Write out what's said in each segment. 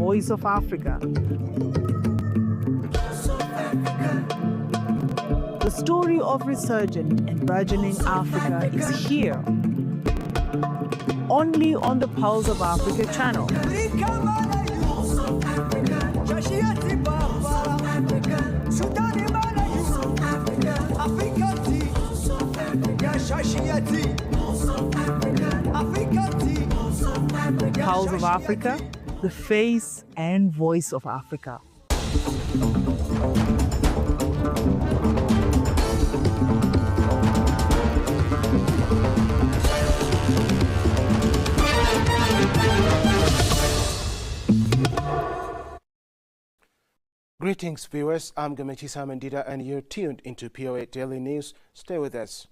Voice of Africa. The story of resurgent and burgeoning Africa is here, only on the Pulse of Africa channel. Pulse of Africa, the face and voice of Africa. Greetings, viewers. I'm Gamechi Samandida, and you're tuned into POA Daily News. Stay with us.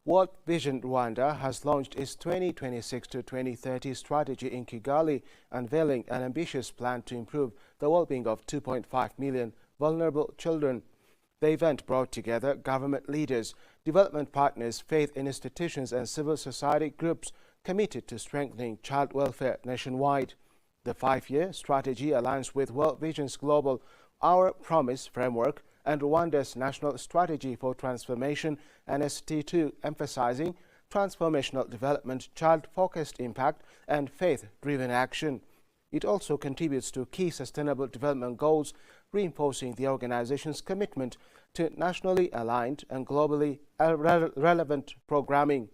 World Vision Rwanda has launched its 2026 to 2030 strategy in Kigali, unveiling an ambitious plan to improve the well-being of 2.5 million vulnerable children. The event brought together government leaders, development partners, faith institutions, and civil society groups committed to strengthening child welfare nationwide. The 5-year strategy aligns with World Vision's global Our Promise framework and Rwanda's National Strategy for Transformation NST2, emphasizing transformational development, child-focused impact, and faith-driven action. It also contributes to key sustainable development goals, reinforcing the organization's commitment to nationally aligned and globally relevant programming.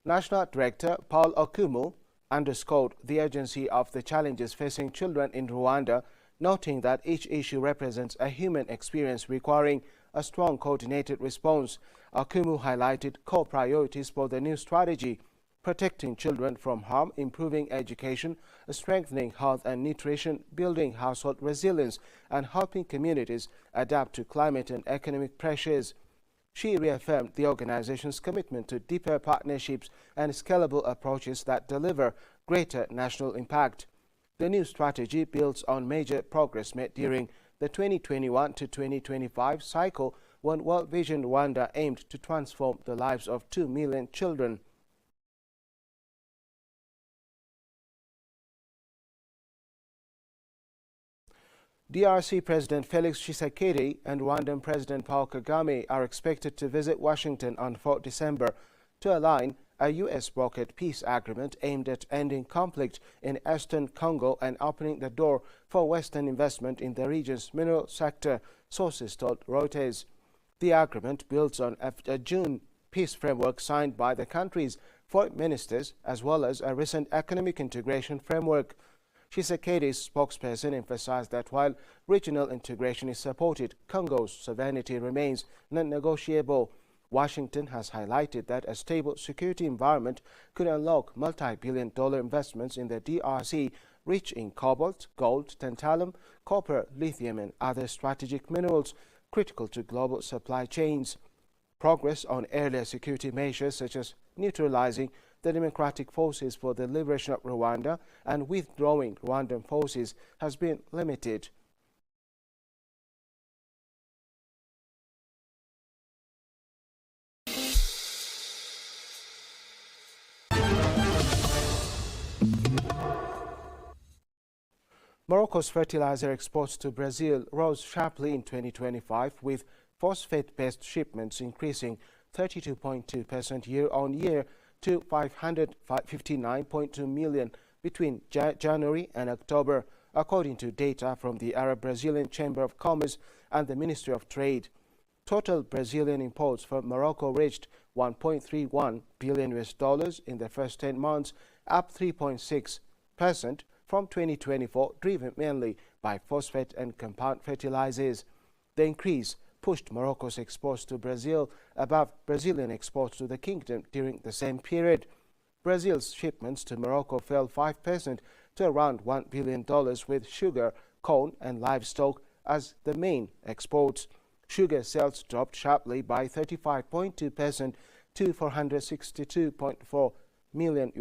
National Director Paul Okumu underscored the urgency of the challenges facing children in Rwanda, noting that each issue represents a human experience requiring a strong coordinated response. Okumu highlighted core priorities for the new strategy: protecting children from harm, improving education, strengthening health and nutrition, building household resilience, and helping communities adapt to climate and economic pressures. She reaffirmed the organization's commitment to deeper partnerships and scalable approaches that deliver greater national impact. The new strategy builds on major progress made during the 2021 to 2025 cycle, when World Vision Rwanda aimed to transform the lives of 2 million children. DRC President Felix Tshisekedi and Rwandan President Paul Kagame are expected to visit Washington on 4 December to align a U.S.-brokered peace agreement aimed at ending conflict in eastern Congo and opening the door for Western investment in the region's mineral sector, sources told Reuters. The agreement builds on a June peace framework signed by the country's foreign ministers, as well as a recent economic integration framework. Tshisekedi's spokesperson emphasized that while regional integration is supported, Congo's sovereignty remains non-negotiable. Washington has highlighted that a stable security environment could unlock multi-billion-dollar investments in the DRC, rich in cobalt, gold, tantalum, copper, lithium, and other strategic minerals critical to global supply chains. Progress on earlier security measures, such as neutralizing the Democratic Forces for the Liberation of Rwanda and withdrawing Rwandan forces, has been limited. Morocco's fertilizer exports to Brazil rose sharply in 2025, with phosphate-based shipments increasing 32.2% year-on-year to 559.2 million between January and October, according to data from the Arab-Brazilian Chamber of Commerce and the Ministry of Trade. Total Brazilian imports from Morocco reached $1.31 billion in the first 10 months, up 3.6% from 2024, driven mainly by phosphate and compound fertilizers. The increase pushed Morocco's exports to Brazil above Brazilian exports to the kingdom during the same period. Brazil's shipments to Morocco fell 5% to around $1 billion, with sugar, corn, and livestock as the main exports. Sugar sales dropped sharply by 35.2% to $462.4 million.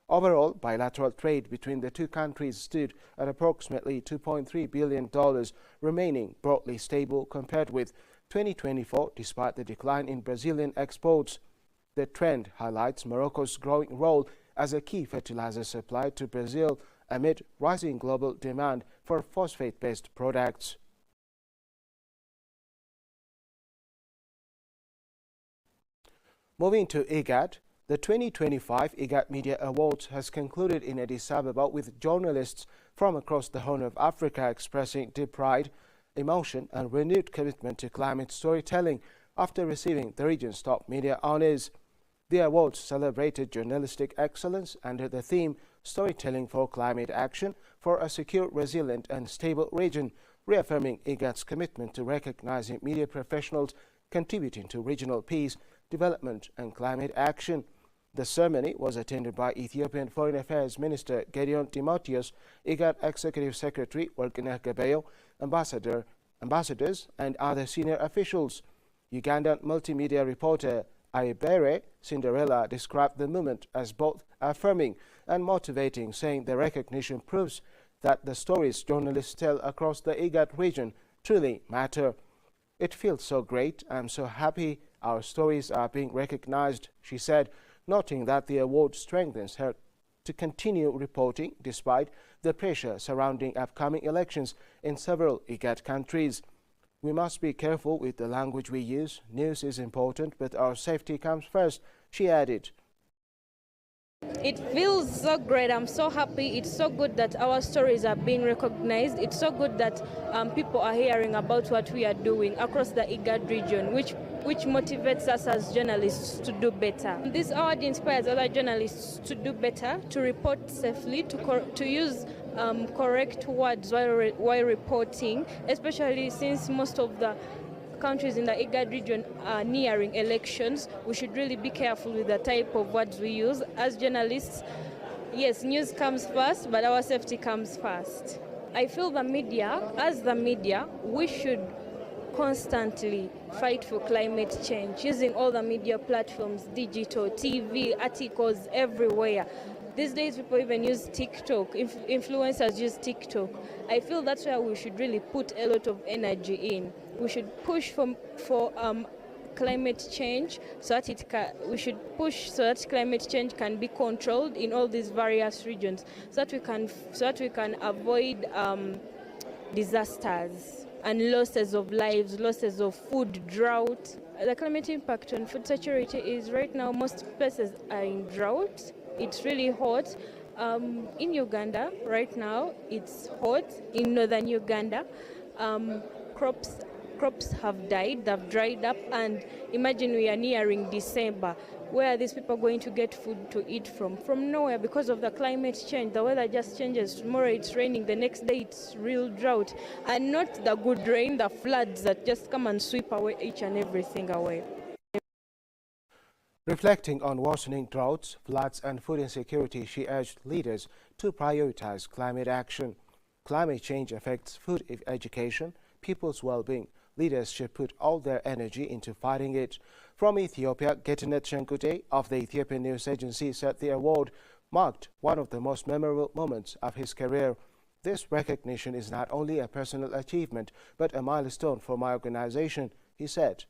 Overall, bilateral trade between the two countries stood at approximately $2.3 billion, remaining broadly stable compared with 2024 despite the decline in Brazilian exports. The trend highlights Morocco's growing role as a key fertilizer supplier to Brazil amid rising global demand for phosphate-based products. Moving to IGAD, the 2025 IGAD Media Awards has concluded in Addis Ababa with journalists from across the Horn of Africa expressing deep pride, emotion and renewed commitment to climate storytelling after receiving the region's top media honors. The awards celebrated journalistic excellence under the theme Storytelling for Climate Action for a Secure, Resilient and Stable Region, reaffirming IGAD's commitment to recognizing media professionals contributing to regional peace, development and climate action. The ceremony was attended by Ethiopian Foreign Affairs Minister Gideon Timotheus, IGAD Executive Secretary Workneh Gabayo, ambassadors and other senior officials. Ugandan multimedia reporter Ayebere Cinderella described the moment as both affirming and motivating, saying the recognition proves that the stories journalists tell across the IGAD region truly matter. "It feels so great. I'm so happy our stories are being recognized," she said, noting that the award strengthens her to continue reporting despite the pressure surrounding upcoming elections in several IGAD countries. "We must be careful with the language we use. News is important, but our safety comes first," she added. It feels so great. I'm so happy. It's so good that our stories are being recognized. It's so good that people are hearing about what we are doing across the IGAD region, which motivates us as journalists to do better. This award inspires other journalists to do better, to report safely, to use correct words while reporting, especially since most of the countries in the IGAD region are nearing elections. We should really be careful with the type of words we use. As journalists, yes, news comes first, but our safety comes first. I feel as the media, we should constantly fight for climate change, using all the media platforms, digital, TV, articles, everywhere. These days, people even use TikTok. Influencers use TikTok. I feel that's where we should really put a lot of energy in. We should push for climate change so that we should push so that climate change can be controlled in all these various regions, so that we can avoid disasters and losses of lives, losses of food, drought. The climate impact on food security is right now most places are in drought. It's really hot. In Uganda right now it's hot. In northern Uganda, crops have died, they've dried up, and imagine we are nearing December. Where are these people going to get food to eat from? From nowhere, because of the climate change. The weather just changes. Tomorrow it's raining, the next day it's real drought. And not the good rain, the floods that just come and sweep away each and everything away. Reflecting on worsening droughts, floods and food insecurity, she urged leaders to prioritize climate action. Climate change affects food education, people's well-being. Leaders should put all their energy into fighting it. From Ethiopia, Getinet Shenkute of the Ethiopian News Agency said the award marked one of the most memorable moments of his career. "This recognition is not only a personal achievement, but a milestone for my organization," he said.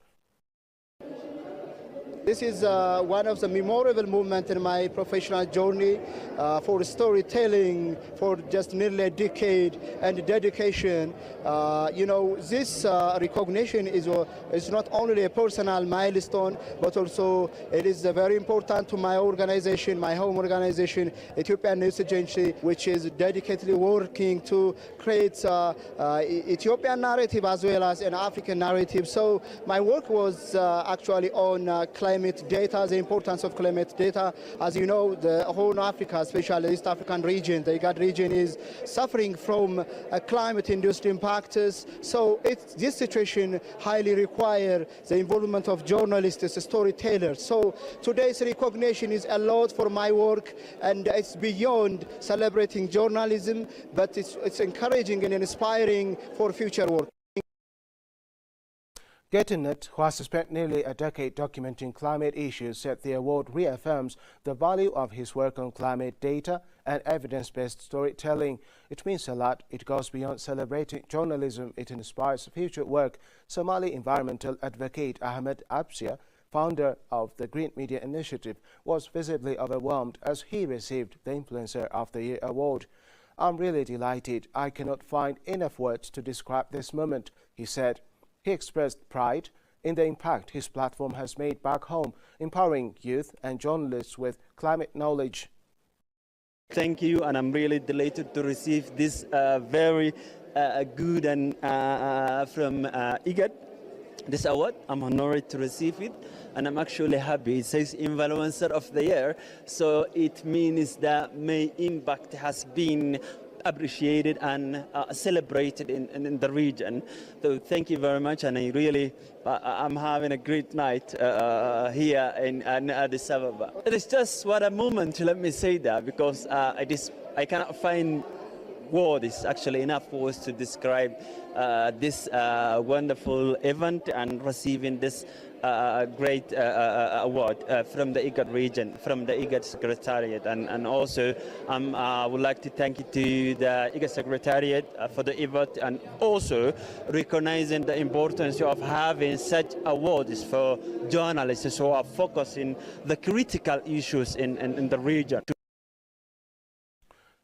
This is one of the memorable moments in my professional journey for storytelling for just nearly a decade and dedication. This recognition is not only a personal milestone, but also it is very important to my organization, my home organization, Ethiopian News Agency, which is dedicatedly working to create Ethiopian narrative as well as an African narrative. So my work was actually on climate data, the importance of climate data. As you know, the whole Africa, especially the East African region, the IGAD region, is suffering from climate-induced impacts. So this situation highly requires the involvement of journalists, storytellers. So today's recognition is a lot for my work, and it's beyond celebrating journalism, but it's encouraging and inspiring for future work. Getinet, who has spent nearly a decade documenting climate issues, said the award reaffirms the value of his work on climate data and evidence-based storytelling. It means a lot. It goes beyond celebrating journalism. It inspires future work. Somali environmental advocate Ahmed Absia, founder of the Green Media Initiative, was visibly overwhelmed as he received the Influencer of the Year award. "I'm really delighted. I cannot find enough words to describe this moment," he said. He expressed pride in the impact his platform has made back home, empowering youth and journalists with climate knowledge. Thank you, and I'm really delighted to receive this very good and from IGAD, this award. I'm honored to receive it, and I'm actually happy. It says Influencer of the Year, so it means that my impact has been appreciated and celebrated in the region. So thank you very much, and I'm having a great night here in Addis Ababa. It is just what a moment, let me say that, because I cannot find words, actually enough words to describe this wonderful event and receiving this great award from the IGAD region, from the IGAD Secretariat. And also I would like to thank you to the IGAD Secretariat for the effort, and also recognizing the importance of having such awards for journalists who are focusing the critical issues in the region.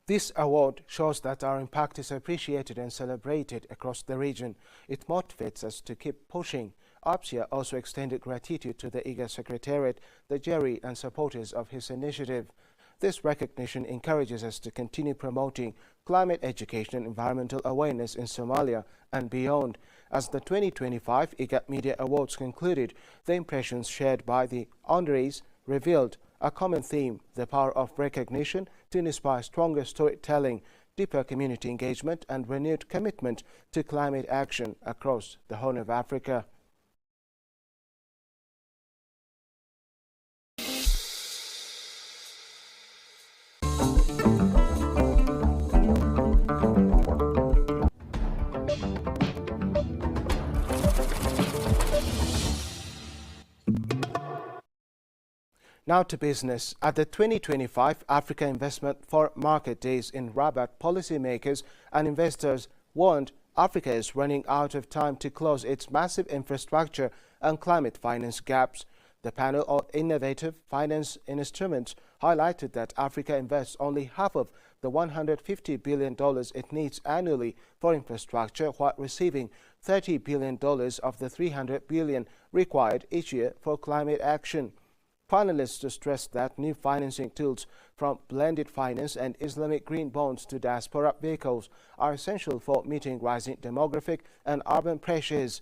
This award shows that our impact is appreciated and celebrated across the region. It motivates us to keep pushing. APSIA also extended gratitude to the IGAD Secretariat, the jury and supporters of his initiative. This recognition encourages us to continue promoting climate education and environmental awareness in Somalia and beyond. As the 2025 IGAD Media Awards concluded, the impressions shared by the honorees revealed a common theme: the power of recognition to inspire stronger storytelling, deeper community engagement, and renewed commitment to climate action across the Horn of Africa. Now to business. At the 2025 Africa Investment for Market Days in Rabat, policymakers and investors warned Africa is running out of time to close its massive infrastructure and climate finance gaps. The panel on innovative finance instruments highlighted that Africa invests only half of the $150 billion it needs annually for infrastructure, while receiving $30 billion of the $300 billion required each year for climate action. Panelists stressed that new financing tools, from blended finance and Islamic green bonds to diaspora vehicles, are essential for meeting rising demographic and urban pressures.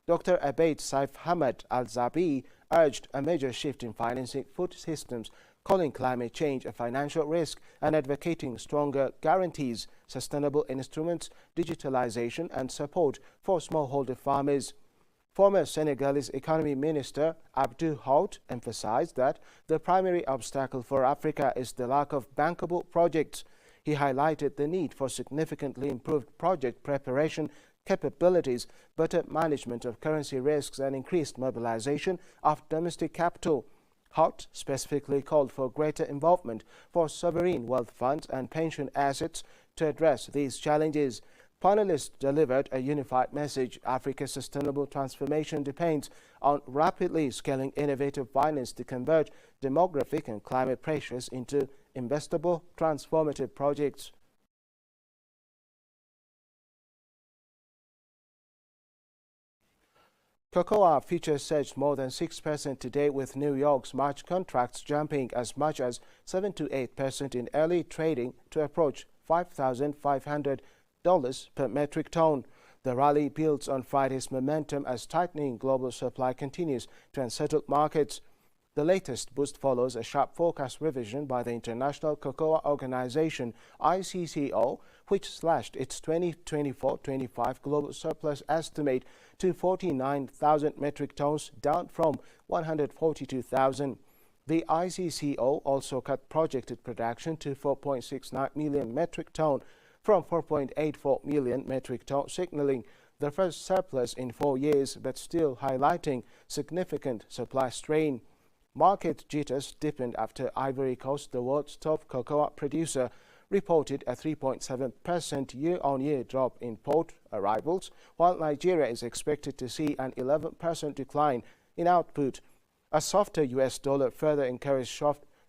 Dr. Abeid Saif Hamad Al-Zabi urged a major shift in financing food systems, calling climate change a financial risk and advocating stronger guarantees, sustainable instruments, digitalization, and support for smallholder farmers. Former Senegalese Economy Minister Abdou Hout emphasized that the primary obstacle for Africa is the lack of bankable projects. He highlighted the need for significantly improved project preparation capabilities, better management of currency risks, and increased mobilization of domestic capital. Hout specifically called for greater involvement for sovereign wealth funds and pension assets to address these challenges. Panelists delivered a unified message: Africa's sustainable transformation depends on rapidly scaling innovative finance to convert demographic and climate pressures into investable, transformative projects. Cocoa futures surged more than 6% today, with New York's March contracts jumping as much as 7 to 8% in early trading to approach $5,500 per metric ton. The rally builds on Friday's momentum as tightening global supply continues to unsettle markets. The latest boost follows a sharp forecast revision by the International Cocoa Organization, ICCO, which slashed its 2024-25 global surplus estimate to 49,000 metric tons, down from 142,000. The ICCO also cut projected production to 4.69 million metric ton from 4.84 million metric ton, signaling the first surplus in 4 years, but still highlighting significant supply strain. Market jitters deepened after Ivory Coast, the world's top cocoa producer, reported a 3.7% year-on-year drop in port arrivals, while Nigeria is expected to see an 11% decline in output. A softer US dollar further encouraged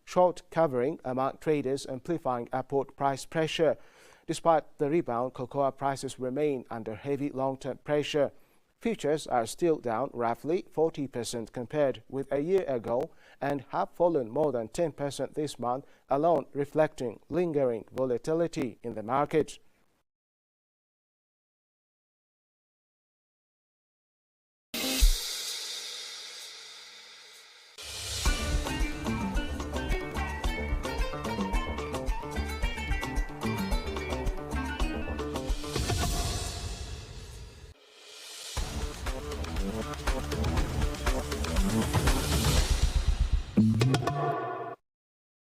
short covering among traders, amplifying upward price pressure. Despite the rebound, cocoa prices remain under heavy long-term pressure. Futures are still down roughly 40% compared with a year ago and have fallen more than 10% this month alone, reflecting lingering volatility in the market.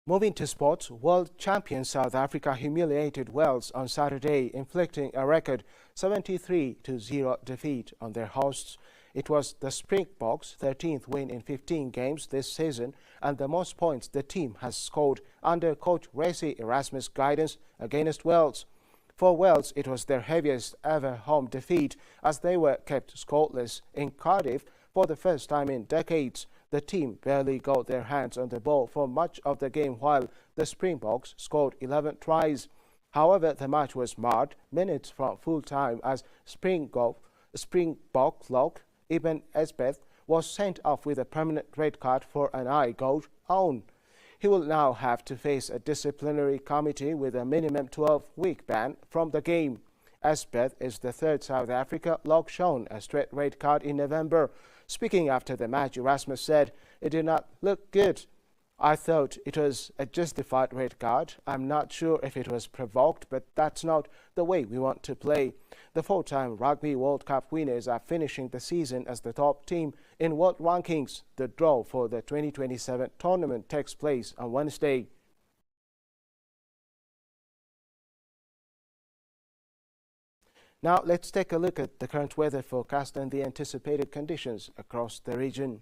Moving to sports, world champion South Africa humiliated Wales on Saturday, inflicting a record 73-0 defeat on their hosts. It was the Springboks' 13th win in 15 games this season and the most points the team has scored under coach Rassie Erasmus' guidance against Wales. For Wales, it was their heaviest ever home defeat as they were kept scoreless in Cardiff for the first time in decades. The team barely got their hands on the ball for much of the game while the Springboks scored 11 tries. However, the match was marred minutes from full time as Springbok lock Ibn Esbeth was sent off with a permanent red card for an IGAD own. He will now have to face a disciplinary committee with a minimum 12-week ban from the game. Esbeth is the third South Africa lock shown a straight red card in November. Speaking after the match, Erasmus said, "It did not look good. I thought it was a justified red card. I'm not sure if it was provoked, but that's not the way we want to play." The four-time Rugby World Cup winners are finishing the season as the top team in world rankings. The draw for the 2027 tournament takes place on Wednesday. Now let's take a look at the current weather forecast and the anticipated conditions across the region.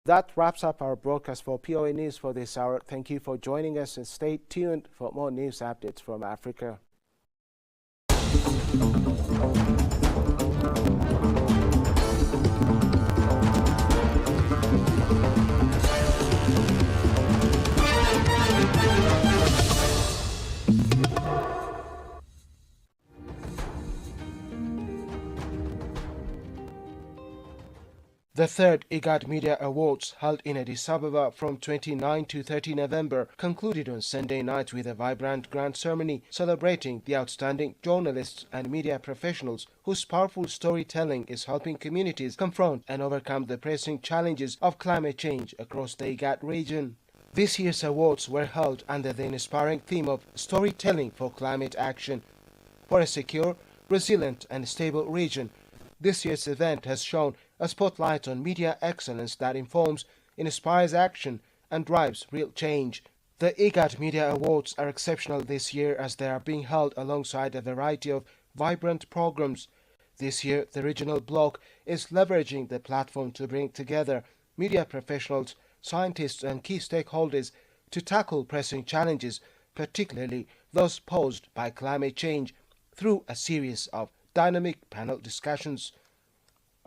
That wraps up our broadcast for POA News for this hour. Thank you for joining us and stay tuned for more news updates from Africa. The third IGAD Media Awards, held in Addis Ababa from 29 to 30 November, concluded on Sunday night with a vibrant grand ceremony celebrating the outstanding journalists and media professionals whose powerful storytelling is helping communities confront and overcome the pressing challenges of climate change across the IGAD region. This year's awards were held under the inspiring theme of Storytelling for Climate Action. For a secure, resilient and stable region, this year's event has shone a spotlight on media excellence that informs, inspires action and drives real change. The IGAD Media Awards are exceptional this year as they are being held alongside a variety of vibrant programs. This year, the regional bloc is leveraging the platform to bring together media professionals, scientists and key stakeholders to tackle pressing challenges, particularly those posed by climate change, through a series of dynamic panel discussions.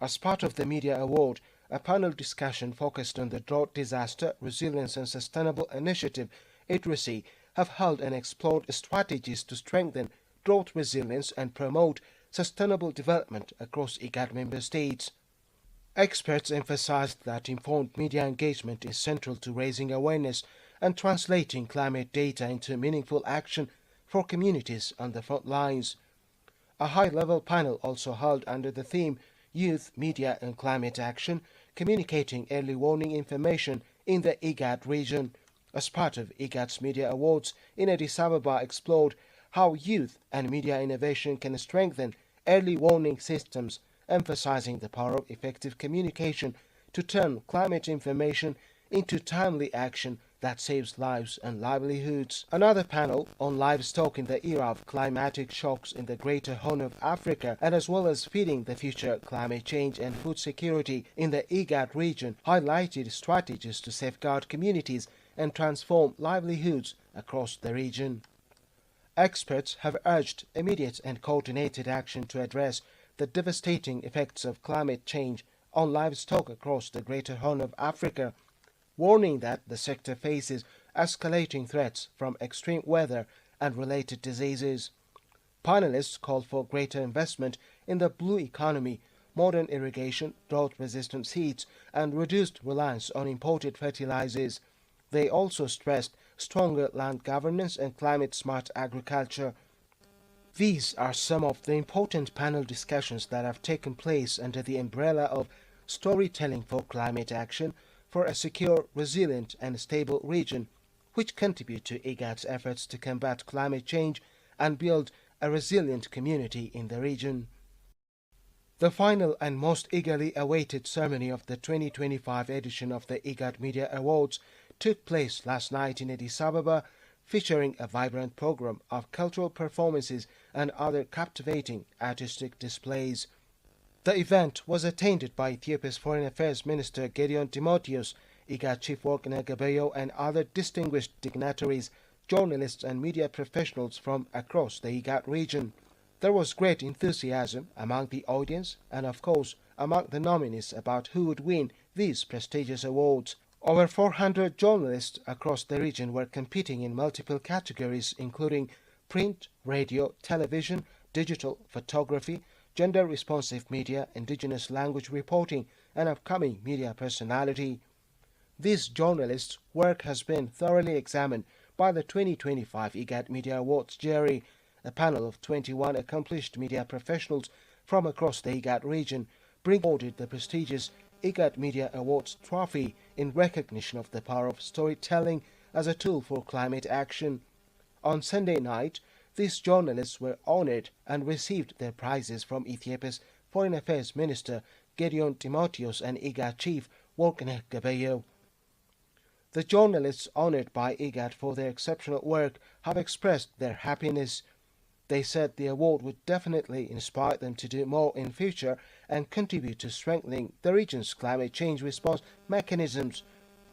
As part of the Media Award, a panel discussion focused on the Drought Disaster Resilience and Sustainable Initiative (IDRISI) have held and explored strategies to strengthen drought resilience and promote sustainable development across IGAD member states. Experts emphasized that informed media engagement is central to raising awareness and translating climate data into meaningful action for communities on the front lines. A high-level panel also held under the theme Youth, Media and Climate Action, communicating early warning information in the IGAD region. As part of IGAD's Media Awards in Addis Ababa explored how youth and media innovation can strengthen early warning systems, emphasizing the power of effective communication to turn climate information into timely action that saves lives and livelihoods. Another panel on livestock in the era of climatic shocks in the Greater Horn of Africa, and as well as feeding the future climate change and food security in the IGAD region, highlighted strategies to safeguard communities and transform livelihoods across the region. Experts have urged immediate and coordinated action to address the devastating effects of climate change on livestock across the Greater Horn of Africa, warning that the sector faces escalating threats from extreme weather and related diseases. Panelists called for greater investment in the blue economy, modern irrigation, drought-resistant seeds, and reduced reliance on imported fertilizers. They also stressed stronger land governance and climate-smart agriculture. These are some of the important panel discussions that have taken place under the umbrella of Storytelling for Climate Action for a Secure, Resilient and Stable Region, which contribute to IGAD's efforts to combat climate change and build a resilient community in the region. The final and most eagerly awaited ceremony of the 2025 edition of the IGAD Media Awards took place last night in Addis Ababa, featuring a vibrant program of cultural performances and other captivating artistic displays. The event was attended by Ethiopia's Foreign Affairs Minister Gideon Timotheus, IGAD Chief Workner Gabayo, and other distinguished dignitaries, journalists and media professionals from across the IGAD region. There was great enthusiasm among the audience and, of course, among the nominees about who would win these prestigious awards. Over 400 journalists across the region were competing in multiple categories, including print, radio, television, digital, photography, gender-responsive media, indigenous language reporting, and upcoming media personality. These journalists' work has been thoroughly examined by the 2025 IGAD Media Awards jury, a panel of 21 accomplished media professionals from across the IGAD region bring awarded the prestigious IGAD Media Awards trophy in recognition of the power of storytelling as a tool for climate action. On Sunday night, these journalists were honored and received their prizes from Ethiopia's Foreign Affairs Minister Gideon Timotheus and IGAD Chief Workner Gabayo. The journalists honored by IGAD for their exceptional work have expressed their happiness. They said the award would definitely inspire them to do more in future and contribute to strengthening the region's climate change response mechanisms.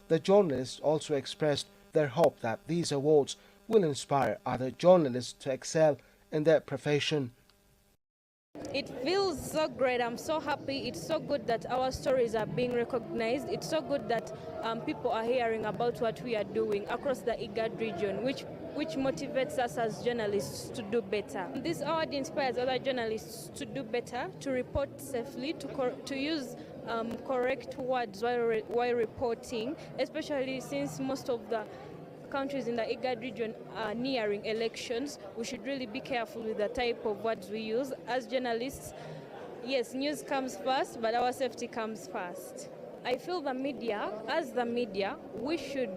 The journalists also expressed their hope that these awards will inspire other journalists to excel in their profession. It feels so great. I'm so happy. It's so good that our stories are being recognized. It's so good that people are hearing about what we are doing across the IGAD region, which motivates us as journalists to do better. This award inspires other journalists to do better, to report safely, to use correct words while reporting, especially since most of the countries in the IGAD region are nearing elections. We should really be careful with the type of words we use. As journalists, yes, news comes first, but our safety comes first. I feel the media, we should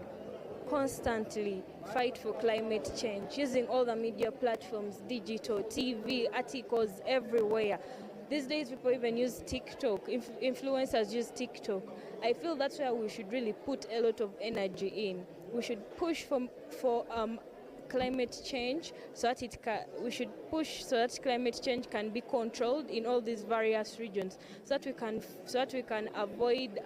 constantly fight for climate change, using all the media platforms, digital, TV, articles, everywhere. These days, people even use TikTok. Influencers use TikTok. I feel that's where we should really put a lot of energy in. We should push for climate change so that we should push so that climate change can be controlled in all these various regions, so that we can avoid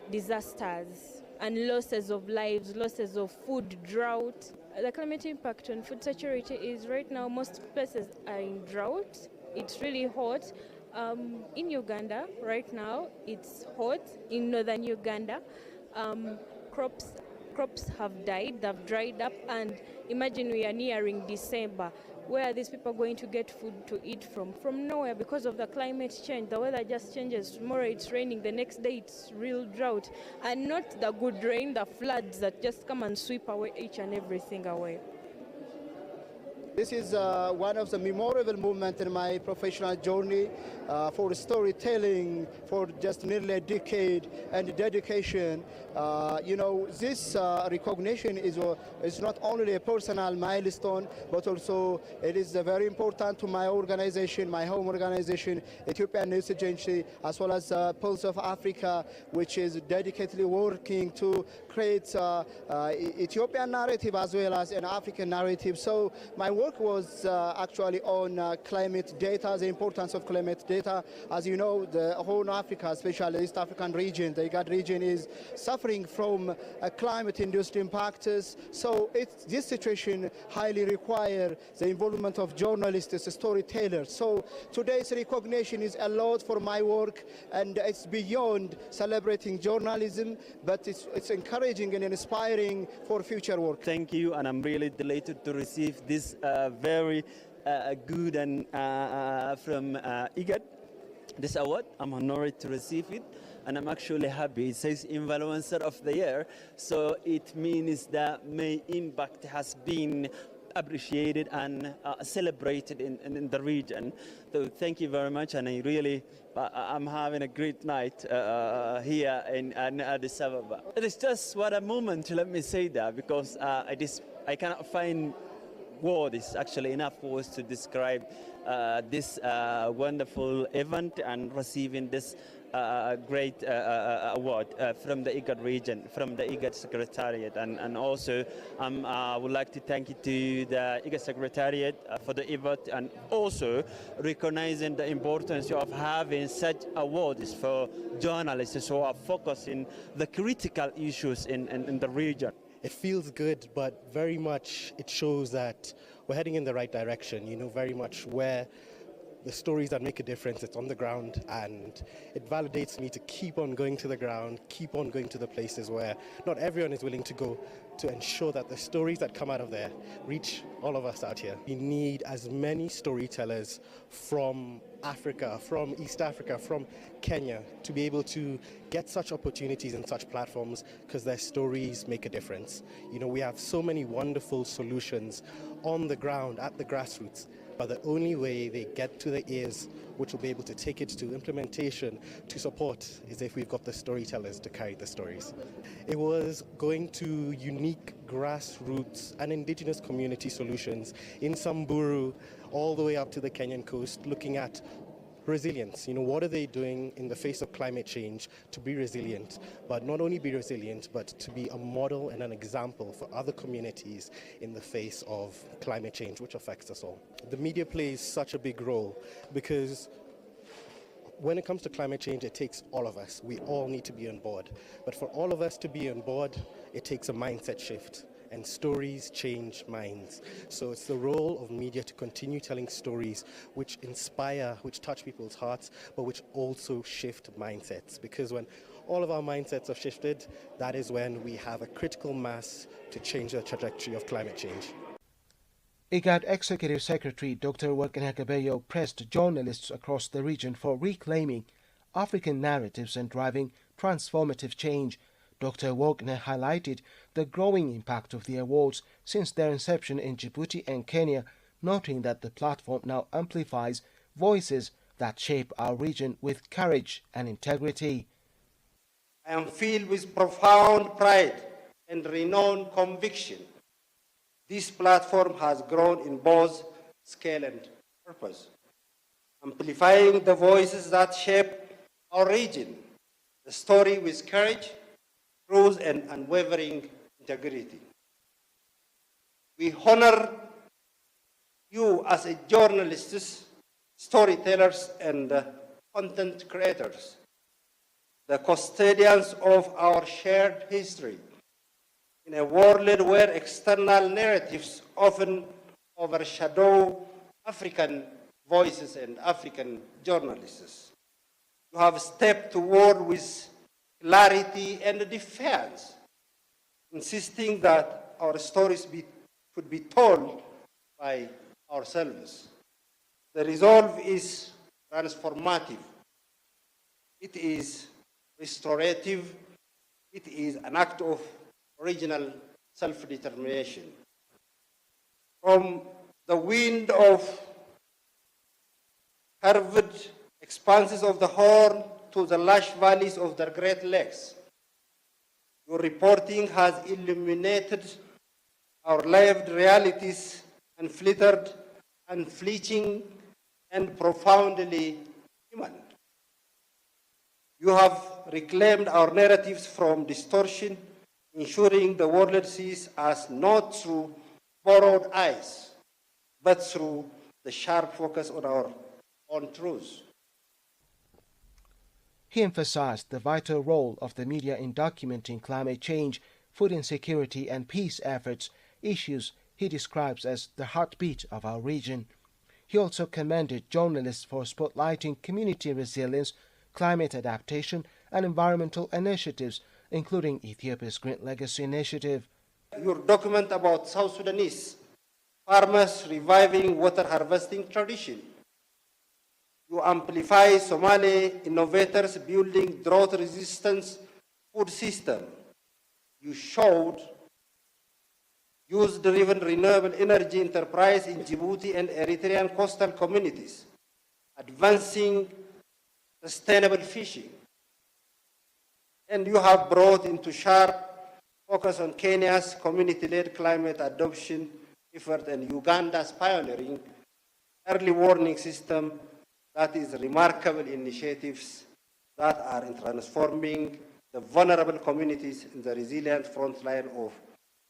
disasters and losses of lives, losses of food, drought. The climate impact on food security is right now most places are in drought. It's really hot. In Uganda right now it's hot. In northern Uganda, crops have died, they've dried up, and imagine we are nearing December. Where are these people going to get food to eat from? From nowhere, because of the climate change. The weather just changes. Tomorrow it's raining, the next day it's real drought. And not the good rain, the floods that just come and sweep away each and everything away. This is one of the memorable moments in my professional journey for storytelling for just nearly a decade and dedication. This recognition is not only a personal milestone, but also it is very important to my organization, my home organization, Ethiopian News Agency, as well as Pulse of Africa, which is dedicatedly working to create Ethiopian narrative as well as an African narrative. So my work was actually on climate data, the importance of climate data. As you know, the whole Africa, especially the East African region, the IGAD region, is suffering from climate-induced impacts. So this situation highly requires the involvement of journalists, storytellers. So today's recognition is a lot for my work, and it's beyond celebrating journalism, but it's encouraging and inspiring for future work. Thank you, and I'm really delighted to receive this very good and from IGAD, this award. I'm honored to receive it, and I'm actually happy. It says Influencer of the Year, so it means that my impact has been appreciated and celebrated in the region. So thank you very much, and I'm having a great night here in Addis Ababa. It is just what a moment, let me say that, because I cannot find words, actually enough words to describe this wonderful event and receiving this great award from the IGAD region, from the IGAD Secretariat. And also I would like to thank you to the IGAD Secretariat for the event, and also recognizing the importance of having such awards for journalists who are focusing the critical issues in the region. It feels good, but very much it shows that we're heading in the right direction, very much where the stories that make a difference, it's on the ground, and it validates me to keep on going to the ground, keep on going to the places where not everyone is willing to go, to ensure that the stories that come out of there reach all of us out here. We need as many storytellers from Africa, from East Africa, from Kenya, to be able to get such opportunities and such platforms, because their stories make a difference. We have so many wonderful solutions on the ground, at the grassroots, but the only way they get to the ears, which will be able to take it to implementation, to support, is if we've got the storytellers to carry the stories. It was going to unique grassroots and indigenous community solutions in Samburu, all the way up to the Kenyan coast, looking at resilience. What are they doing in the face of climate change to be resilient, but not only be resilient, but to be a model and an example for other communities in the face of climate change, which affects us all. The media plays such a big role, because when it comes to climate change, it takes all of us. We all need to be on board. But for all of us to be on board, it takes a mindset shift. And stories change minds. So it's the role of media to continue telling stories which inspire, which touch people's hearts, but which also shift mindsets. Because when all of our mindsets are shifted, that is when we have a critical mass to change the trajectory of climate change. IGAD Executive Secretary Dr. Workene Kabeyo pressed journalists across the region for reclaiming African narratives and driving transformative change. Dr. Workene highlighted the growing impact of the awards since their inception in Djibouti and Kenya, noting that the platform now amplifies voices that shape our region with courage and integrity. I am filled with profound pride and renowned conviction. This platform has grown in both scale and purpose, amplifying the voices that shape our region, the story with courage, truth, and unwavering integrity. We honor you as a journalists, storytellers, and content creators, the custodians of our shared history, in a world where external narratives often overshadow African voices and African journalists. You have stepped forward with clarity and defiance, insisting that our stories could be told by ourselves. The resolve is transformative. It is restorative. It is an act of original self-determination. From the wind of curved expanses of the Horn to the lush valleys of the Great Lakes. Your reporting has illuminated our lived realities and flittered, unflinching, and profoundly human. You have reclaimed our narratives from distortion, ensuring the world sees us not through borrowed eyes, but through the sharp focus on our own truths. He emphasized the vital role of the media in documenting climate change, food insecurity, and peace efforts, issues he describes as the heartbeat of our region. He also commended journalists for spotlighting community resilience, climate adaptation, and environmental initiatives, including Ethiopia's Green Legacy Initiative. Your document about South Sudanese farmers reviving water harvesting tradition. You amplify Somali innovators building drought-resistant food system. You showed youth-driven renewable energy enterprise in Djibouti and Eritrean coastal communities, advancing sustainable fishing. And you have brought into sharp focus on Kenya's community-led climate adoption effort and Uganda's pioneering early warning system. That is remarkable initiatives that are in transforming the vulnerable communities in the resilient front line of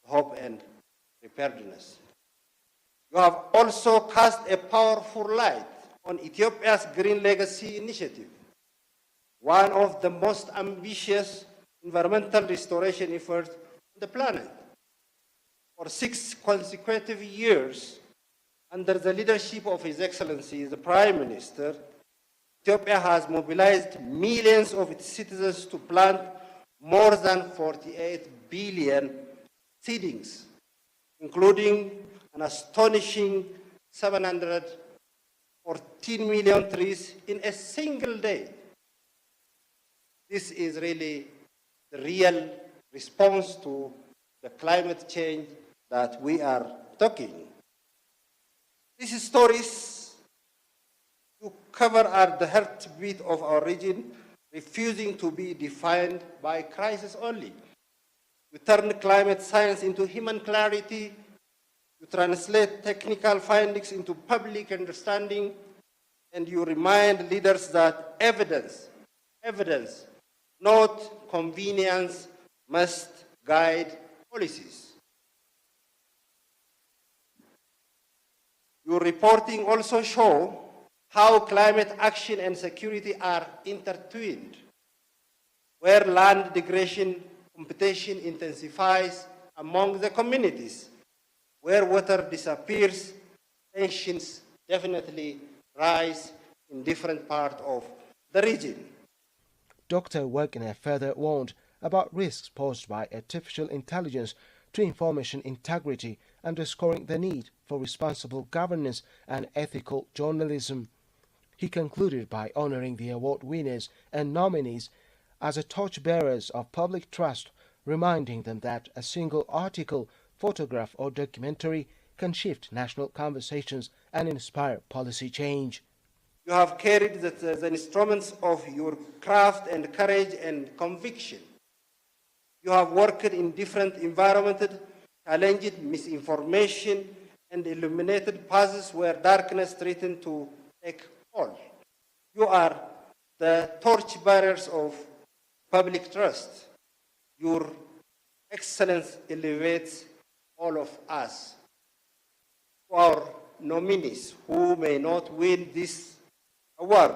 hope and preparedness. You have also cast a powerful light on Ethiopia's Green Legacy Initiative, one of the most ambitious environmental restoration efforts on the planet. For 6 consecutive years, under the leadership of His Excellency, the Prime Minister, Ethiopia has mobilized millions of its citizens to plant more than 48 billion seedlings, including an astonishing 714 million trees in a single day. This is really the real response to the climate change that we are talking. These stories you cover are the heartbeat of our region, refusing to be defined by crisis only. You turn climate science into human clarity. You translate technical findings into public understanding, and you remind leaders that evidence, not convenience, must guide policies. Your reporting also shows how climate action and security are intertwined, where land degradation competition intensifies among the communities, where water disappears, tensions definitely rise in different parts of the region. Dr. Wagner further warned about risks posed by artificial intelligence to information integrity, underscoring the need for responsible governance and ethical journalism. He concluded by honoring the award winners and nominees as a torchbearers of public trust, reminding them that a single article, photograph, or documentary can shift national conversations and inspire policy change. You have carried the instruments of your craft and courage and conviction. You have worked in different environments, challenged misinformation, and illuminated paths where darkness threatened to take hold. You are the torchbearers of public trust. Your excellence elevates all of us. To our nominees who may not win this award,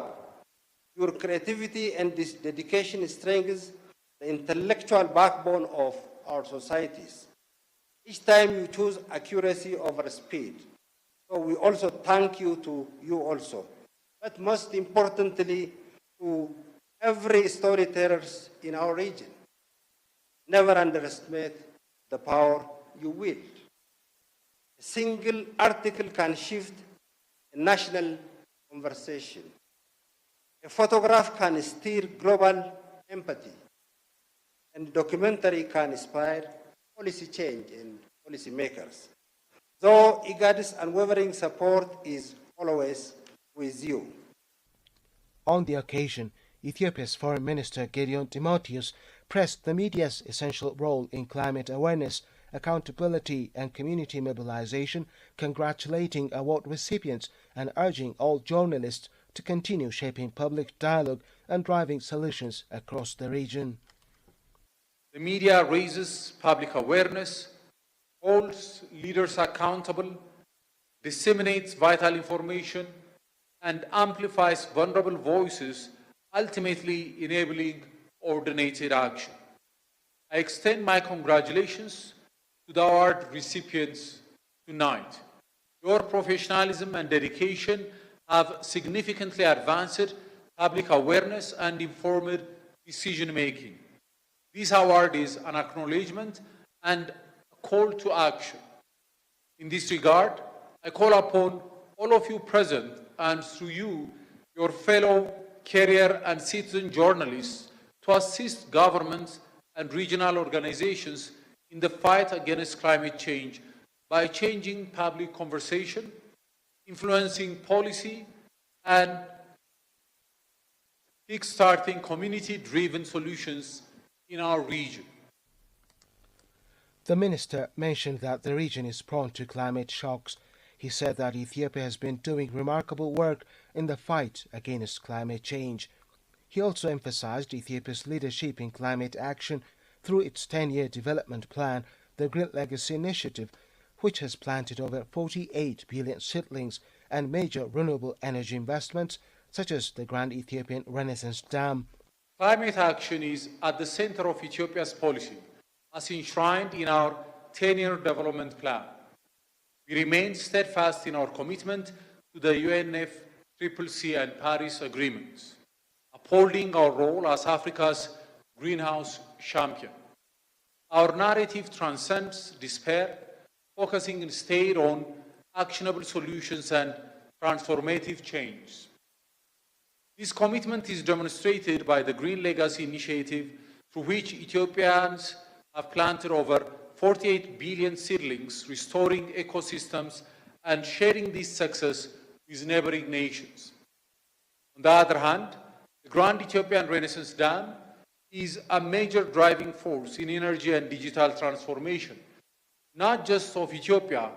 your creativity and this dedication strengthens the intellectual backbone of our societies. Each time you choose accuracy over speed. So we also thank you to you also. But most importantly, to every storyteller in our region. Never underestimate the power you wield. A single article can shift a national conversation. A photograph can stir global empathy. And documentary can inspire policy change and policy makers. though IGAD's unwavering support is always with you. On the occasion, Ethiopia's Foreign Minister Gideon Timotheus pressed the media's essential role in climate awareness, accountability and community mobilization, congratulating award recipients and urging all journalists to continue shaping public dialogue and driving solutions across the region. The media raises public awareness, holds leaders accountable, disseminates vital information, and amplifies vulnerable voices, ultimately enabling coordinated action. I extend my congratulations to the award recipients tonight. Your professionalism and dedication have significantly advanced public awareness and informed decision-making. This award is an acknowledgement and a call to action. In this regard, I call upon all of you present and through you, your fellow career and citizen journalists, to assist governments and regional organizations in the fight against climate change by changing public conversation, influencing policy, and kickstarting community-driven solutions in our region. The minister mentioned that the region is prone to climate shocks. He said that Ethiopia has been doing remarkable work in the fight against climate change. He also emphasized Ethiopia's leadership in climate action through its 10-year development plan, the Green Legacy Initiative, which has planted over 48 billion seedlings and major renewable energy investments, such as the Grand Ethiopian Renaissance Dam. Climate action is at the center of Ethiopia's policy, as enshrined in our 10-year development plan. We remain steadfast in our commitment to the UNFCCC and Paris agreements, upholding our role as Africa's greenhouse champion. Our narrative transcends despair, focusing instead on actionable solutions and transformative change. This commitment is demonstrated by the Green Legacy Initiative, through which Ethiopians have planted over 48 billion seedlings, restoring ecosystems and sharing this success with neighboring nations. On the other hand, the Grand Ethiopian Renaissance Dam is a major driving force in energy and digital transformation, not just of Ethiopia,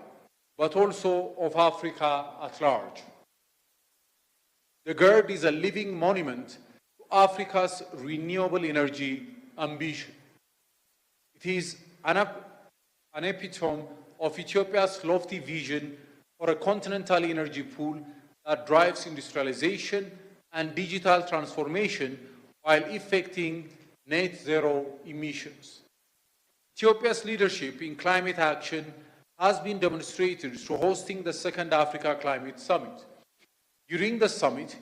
but also of Africa at large. The GERD is a living monument to Africa's renewable energy ambition. It is an epitome of Ethiopia's lofty vision for a continental energy pool that drives industrialization and digital transformation while effecting net zero emissions. Ethiopia's leadership in climate action has been demonstrated through hosting the Second Africa Climate Summit. During the summit,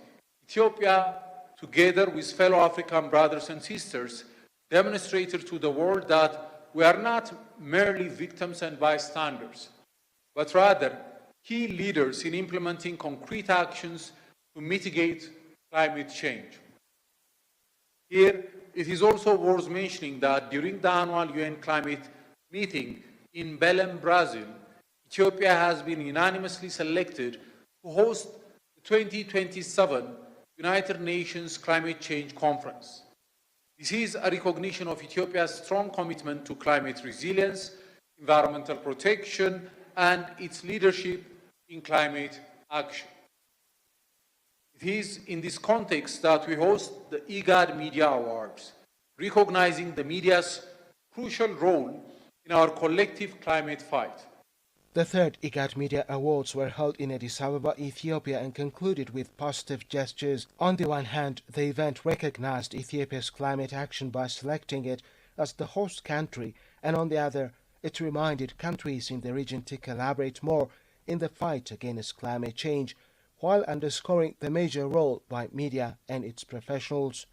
Ethiopia, together with fellow African brothers and sisters, demonstrated to the world that we are not merely victims and bystanders, but rather key leaders in implementing concrete actions to mitigate climate change. Here, it is also worth mentioning that during the annual UN climate meeting in Belém, Brazil, Ethiopia has been unanimously selected to host the 2027 United Nations Climate Change Conference. This is a recognition of Ethiopia's strong commitment to climate resilience, environmental protection, and its leadership in climate action. It is in this context that we host the IGAD Media Awards, recognizing the media's crucial role in our collective climate fight. The third IGAD Media Awards were held in Addis Ababa, Ethiopia, and concluded with positive gestures. On the one hand, the event recognized Ethiopia's climate action by selecting it as the host country, and on the other, it reminded countries in the region to collaborate more in the fight against climate change, while underscoring the major role by media and its professionals.